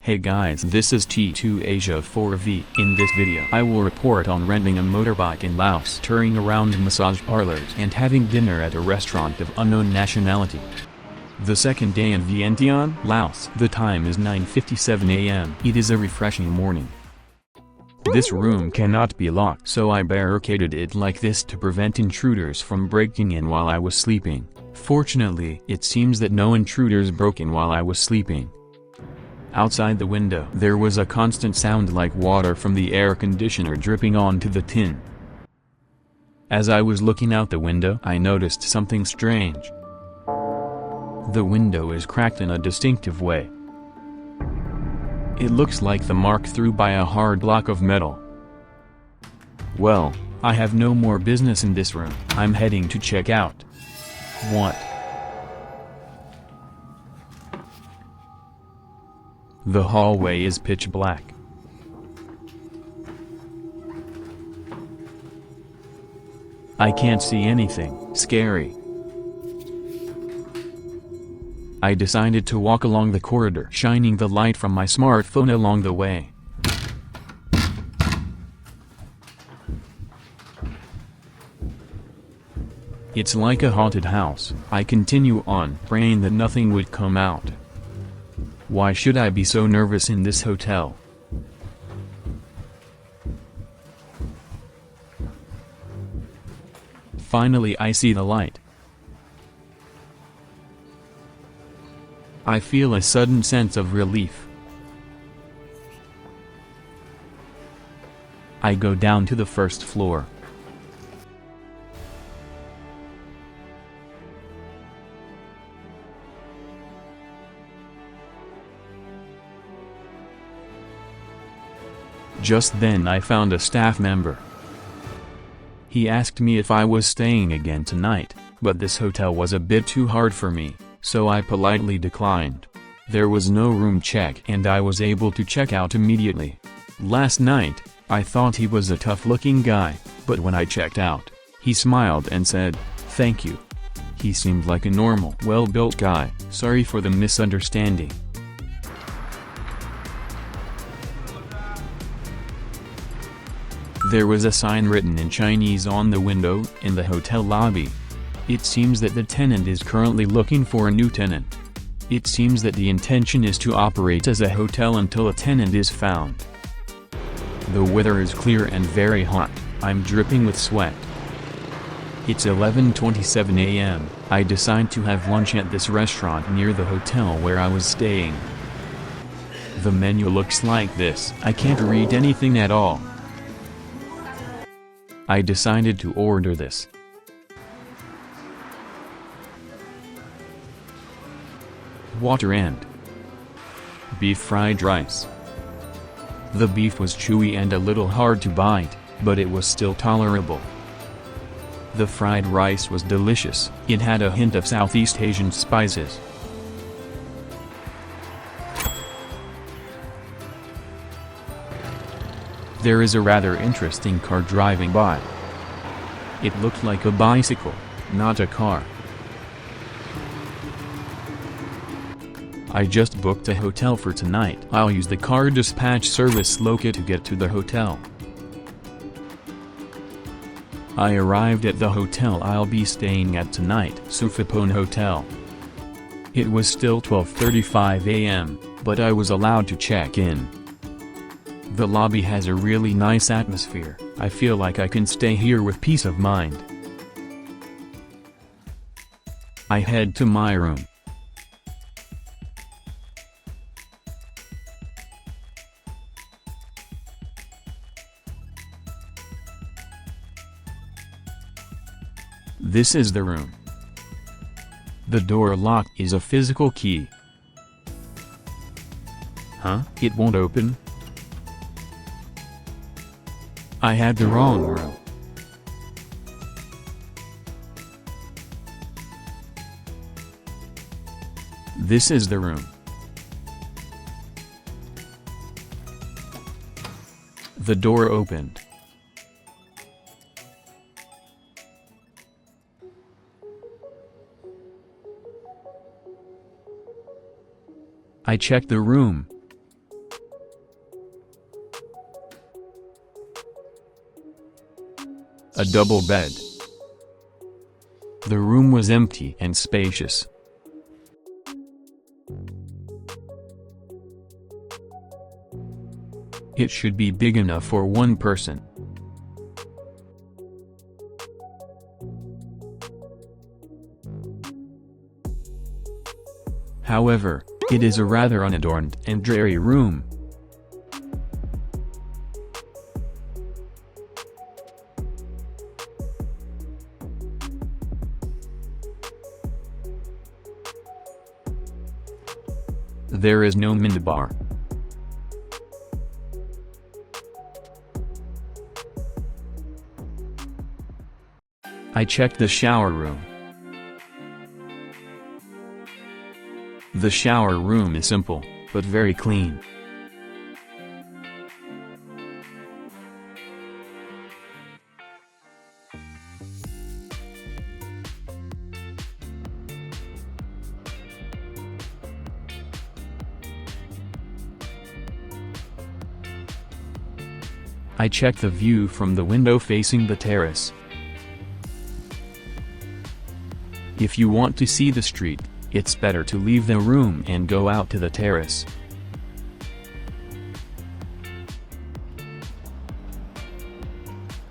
Hey guys, this is T2 Asia 4V. In this video I will report on renting a motorbike in Laos, touring around massage parlors, and having dinner at a restaurant of unknown nationality. The second day in Vientiane, Laos. The time is 9:57 AM. It is a refreshing morning. This room cannot be locked, so I barricaded it like this to prevent intruders from breaking in while I was sleeping. Fortunately, it seems that no intruders broke in while I was sleeping. Outside the window there was a constant sound like water from the air conditioner dripping onto the tin. As I was looking out the window I noticed something strange. The window is cracked in a distinctive way. It looks like the mark through by a hard block of metal. Well, I have no more business in this room. I'm heading to check out. What? The hallway is pitch black. I can't see anything. Scary. I decided to walk along the corridor, shining the light from my smartphone along the way. It's like a haunted house. I continue on, praying that nothing would come out. Why should I be so nervous in this hotel? Finally I see the light. I feel a sudden sense of relief. I go down to the first floor. Just then I found a staff member. He asked me if I was staying again tonight, but this hotel was a bit too hard for me, so I politely declined. There was no room check and I was able to check out immediately. Last night, I thought he was a tough-looking guy, but when I checked out, he smiled and said, "Thank you." He seemed like a normal, well-built guy. Sorry for the misunderstanding. There was a sign written in Chinese on the window, in the hotel lobby. It seems that the tenant is currently looking for a new tenant. It seems that the intention is to operate as a hotel until a tenant is found. The weather is clear and very hot. I'm dripping with sweat. It's 11:27 AM. I decide to have lunch at this restaurant near the hotel where I was staying. The menu looks like this. I can't read anything at all. I decided to order this. Water and beef fried rice. The beef was chewy and a little hard to bite, but it was still tolerable. The fried rice was delicious. It had a hint of Southeast Asian spices. There is a rather interesting car driving by. It looked like a bicycle, not a car. I just booked a hotel for tonight. I'll use the car dispatch service Loca to get to the hotel. I arrived at the hotel I'll be staying at tonight, Souphaphone Hotel. It was still 12:35 AM, but I was allowed to check in. The lobby has a really nice atmosphere. I feel like I can stay here with peace of mind. I head to my room. This is the room. The door lock is a physical key. Huh? It won't open? I had the wrong room. This is the room. The door opened. I checked the room. a double bed. The room was empty and spacious. It should be big enough for one person. However, it is a rather unadorned and dreary room. There is no minibar. I checked the shower room. The shower room is simple, but very clean. I checked the view from the window facing the terrace. If you want to see the street, it's better to leave the room and go out to the terrace.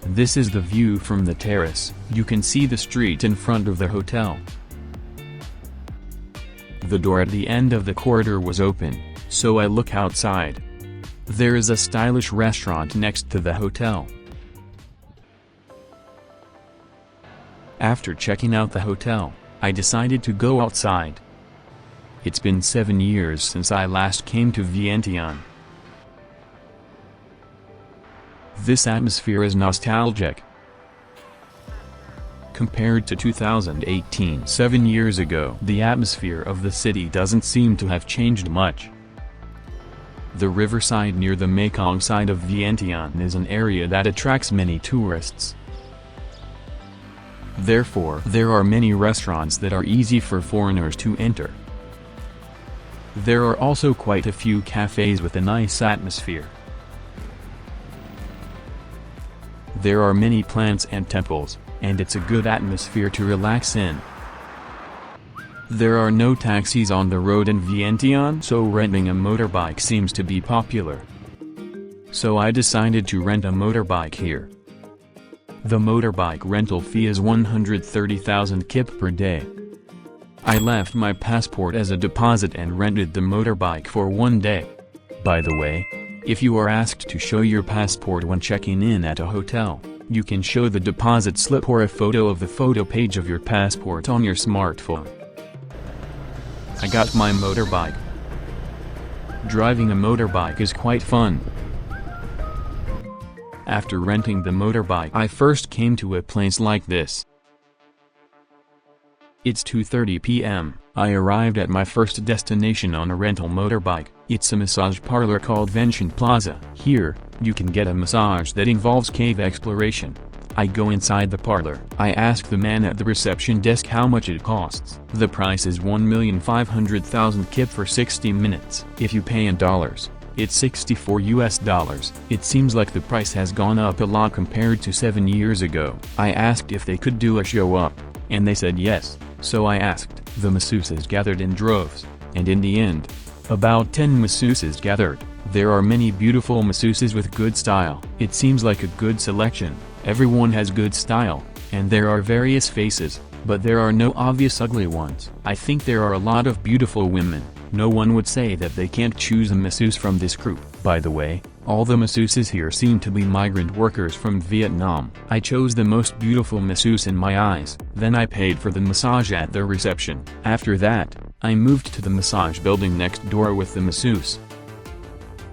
This is the view from the terrace. You can see the street in front of the hotel. The door at the end of the corridor was open, so I look outside. There is a stylish restaurant next to the hotel. After checking out the hotel, I decided to go outside. It's been 7 years since I last came to Vientiane. This atmosphere is nostalgic. Compared to 2018, 7 years ago, the atmosphere of the city doesn't seem to have changed much. The riverside near the Mekong side of Vientiane is an area that attracts many tourists. Therefore, there are many restaurants that are easy for foreigners to enter. There are also quite a few cafes with a nice atmosphere. There are many plants and temples, and it's a good atmosphere to relax in. There are no taxis on the road in Vientiane, so renting a motorbike seems to be popular. So I decided to rent a motorbike here. The motorbike rental fee is 130,000 kip per day. I left my passport as a deposit and rented the motorbike for 1 day. By the way, if you are asked to show your passport when checking in at a hotel, you can show the deposit slip or a photo of the photo page of your passport on your smartphone. I got my motorbike. Driving a motorbike is quite fun. After renting the motorbike, I first came to a place like this. It's 2:30 p.m. I arrived at my first destination on a rental motorbike. It's a massage parlor called Vientian Plaza. Here, you can get a massage that involves cave exploration. I go inside the parlor. I ask the man at the reception desk how much it costs. The price is 1,500,000 kip for 60 minutes. If you pay in dollars, it's $64. It seems like the price has gone up a lot compared to 7 years ago. I asked if they could do a show up, and they said yes, so I asked. The masseuses gathered in droves, and in the end, about 10 masseuses gathered. There are many beautiful masseuses with good style. It seems like a good selection. Everyone has good style, and there are various faces, but there are no obvious ugly ones. I think there are a lot of beautiful women. No one would say that they can't choose a masseuse from this group. By the way, all the masseuses here seem to be migrant workers from Vietnam. I chose the most beautiful masseuse in my eyes. Then I paid for the massage at the reception. After that, I moved to the massage building next door with the masseuse.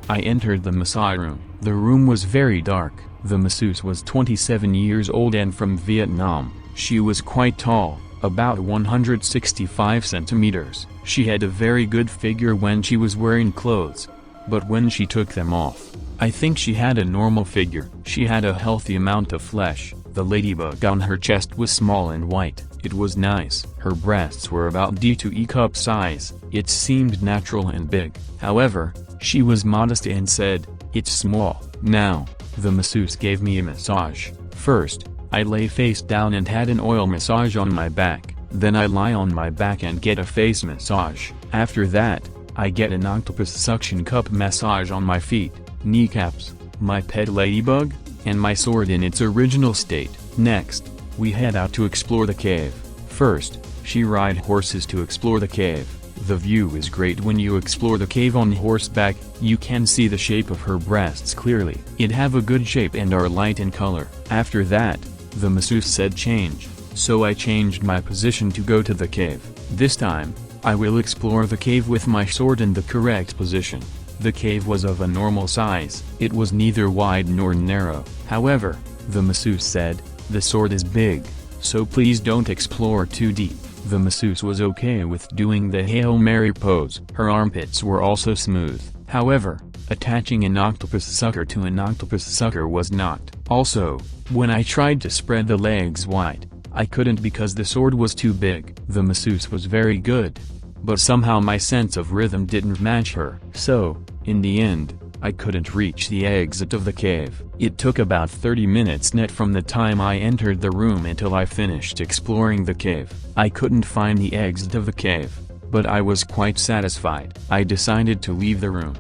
I entered the massage room. The room was very dark. The masseuse was 27 years old and from Vietnam. She was quite tall, about 165 centimeters. She had a very good figure when she was wearing clothes, but when she took them off, I think she had a normal figure. She had a healthy amount of flesh. The ladybug on her chest was small and white. It was nice. Her breasts were about D to E cup size. It seemed natural and big. However, she was modest and said, "It's small." Now, the masseuse gave me a massage. First, I lay face down and had an oil massage on my back. Then I lie on my back and get a face massage. After that, I get an octopus suction cup massage on my feet, kneecaps, my pet ladybug, and my sword in its original state. Next, we head out to explore the cave. First, she ride horses to explore the cave. The view is great when you explore the cave on horseback. You can see the shape of her breasts clearly. It have a good shape and are light in color. After that, the masseuse said change, so I changed my position to go to the cave. This time, I will explore the cave with my sword in the correct position. The cave was of a normal size. It was neither wide nor narrow. However, the masseuse said, the sword is big, so please don't explore too deep. The masseuse was okay with doing the Hail Mary pose. Her armpits were also smooth. However, attaching an octopus sucker to an octopus sucker was not. Also, when I tried to spread the legs wide, I couldn't because the sword was too big. The masseuse was very good, but somehow my sense of rhythm didn't match her. So, in the end, I couldn't reach the exit of the cave. It took about 30 minutes net from the time I entered the room until I finished exploring the cave. I couldn't find the exit of the cave, but I was quite satisfied. I decided to leave the room.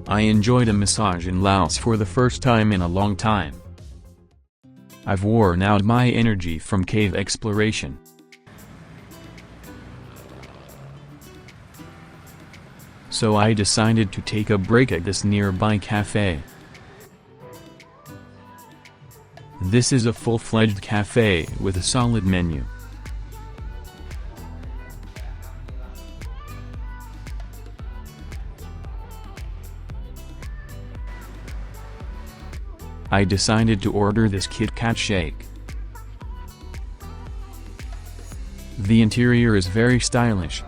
I enjoyed a massage in Laos for the first time in a long time. I've worn out my energy from cave exploration. So I decided to take a break at this nearby cafe. This is a full-fledged cafe with a solid menu. I decided to order this Kit Kat shake. The interior is very stylish.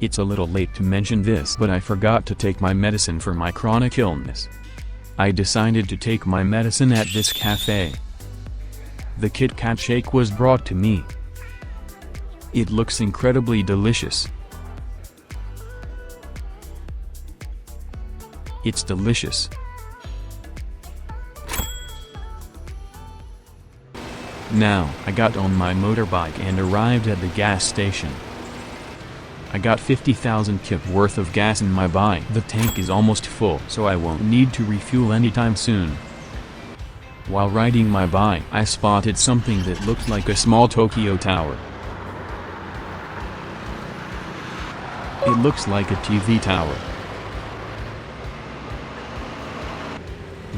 It's a little late to mention this, but I forgot to take my medicine for my chronic illness. I decided to take my medicine at this cafe. The Kit Kat shake was brought to me. It looks incredibly delicious. It's delicious. Now, I got on my motorbike and arrived at the gas station. I got 50,000 kip worth of gas in my bike. The tank is almost full, so I won't need to refuel anytime soon. While riding my bike, I spotted something that looked like a small Tokyo tower. It looks like a TV tower.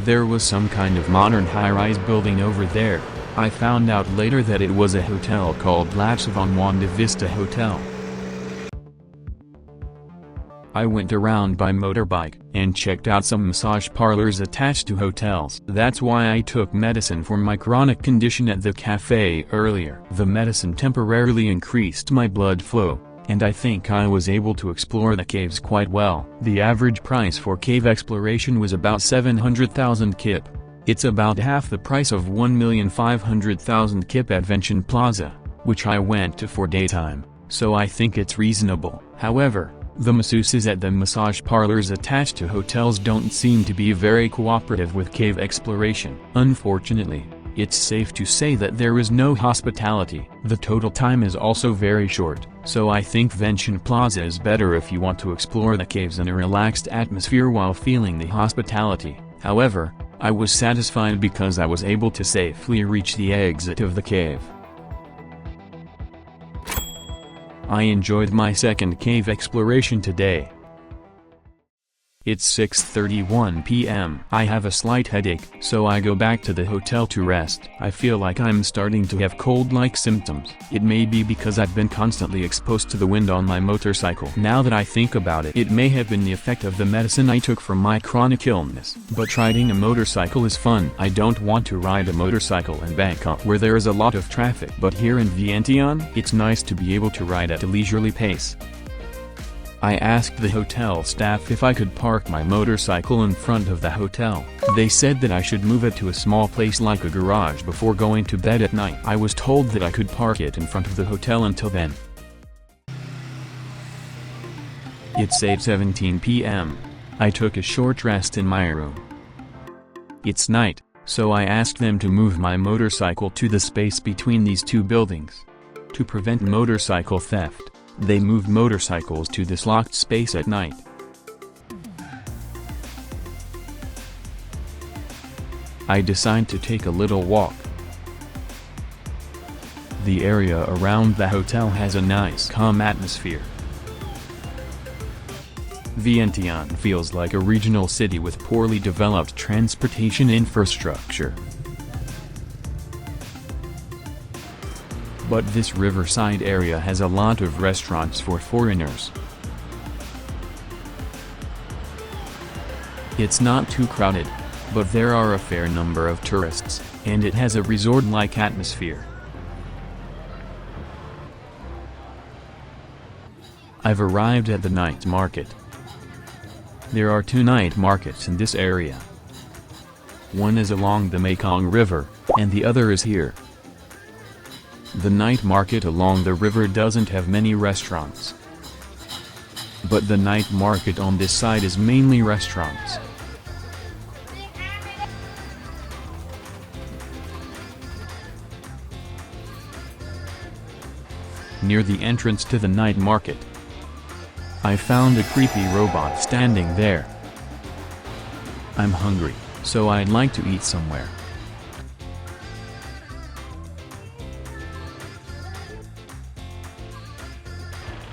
There was some kind of modern high-rise building over there. I found out later that it was a hotel called Latsavong Wanda Vista Hotel. I went around by motorbike and checked out some massage parlors attached to hotels. That's why I took medicine for my chronic condition at the cafe earlier. The medicine temporarily increased my blood flow, and I think I was able to explore the caves quite well. The average price for cave exploration was about 700,000 kip. It's about half the price of 1,500,000 kip at Vientian Plaza, which I went to for daytime, so I think it's reasonable. However, the masseuses at the massage parlors attached to hotels don't seem to be very cooperative with cave exploration. Unfortunately, it's safe to say that there is no hospitality. The total time is also very short, so I think Vientiane Plaza is better if you want to explore the caves in a relaxed atmosphere while feeling the hospitality. However, I was satisfied because I was able to safely reach the exit of the cave. I enjoyed my second cave exploration today. It's 6:31 p.m. I have a slight headache, so I go back to the hotel to rest. I feel like I'm starting to have cold-like symptoms. It may be because I've been constantly exposed to the wind on my motorcycle. Now that I think about it, it may have been the effect of the medicine I took for my chronic illness. But riding a motorcycle is fun. I don't want to ride a motorcycle in Bangkok where there is a lot of traffic. But here in Vientiane, it's nice to be able to ride at a leisurely pace. I asked the hotel staff if I could park my motorcycle in front of the hotel. They said that I should move it to a small place like a garage before going to bed at night. I was told that I could park it in front of the hotel until then. It's 8:17 p.m. I took a short rest in my room. It's night, so I asked them to move my motorcycle to the space between these two buildings. To prevent motorcycle theft, they moved motorcycles to this locked space at night. I decide to take a little walk. The area around the hotel has a nice calm atmosphere. Vientiane feels like a regional city with poorly developed transportation infrastructure. But this riverside area has a lot of restaurants for foreigners. It's not too crowded, but there are a fair number of tourists, and it has a resort-like atmosphere. I've arrived at the night market. There are two night markets in this area. One is along the Mekong River, and the other is here. The night market along the river doesn't have many restaurants. But the night market on this side is mainly restaurants. Near the entrance to the night market, I found a creepy robot standing there. I'm hungry, so I'd like to eat somewhere.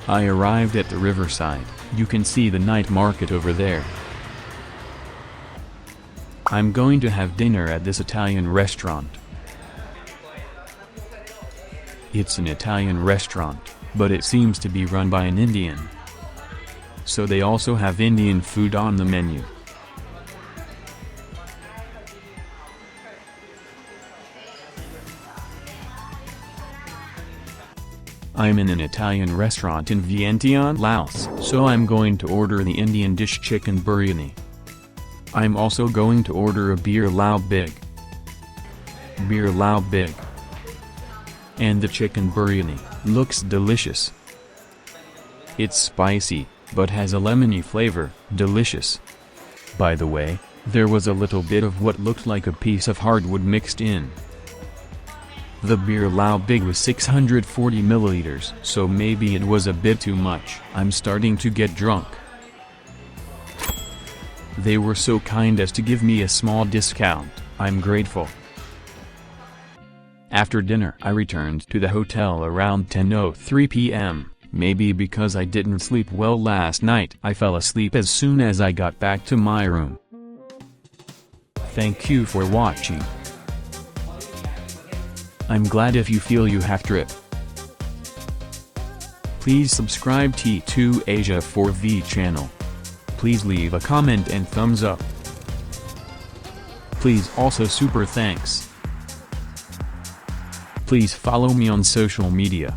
I arrived at the riverside. You can see the night market over there. I'm going to have dinner at this Italian restaurant. It's an Italian restaurant, but it seems to be run by an Indian. So they also have Indian food on the menu. I'm in an Italian restaurant in Vientiane, Laos, so I'm going to order the Indian dish chicken biryani. I'm also going to order a beer lao big. Beer lao big. And the chicken biryani looks delicious. It's spicy, but has a lemony flavor, delicious. By the way, there was a little bit of what looked like a piece of hardwood mixed in. The beer lao big was 640 milliliters, so maybe it was a bit too much. I'm starting to get drunk. They were so kind as to give me a small discount. I'm grateful. After dinner, I returned to the hotel around 10:03 p.m. Maybe because I didn't sleep well last night, I fell asleep as soon as I got back to my room. Thank you for watching. I'm glad if you feel you have trip. Please subscribe T2 Asia 4V channel. Please leave a comment and thumbs up. Please also super thanks. Please follow me on social media.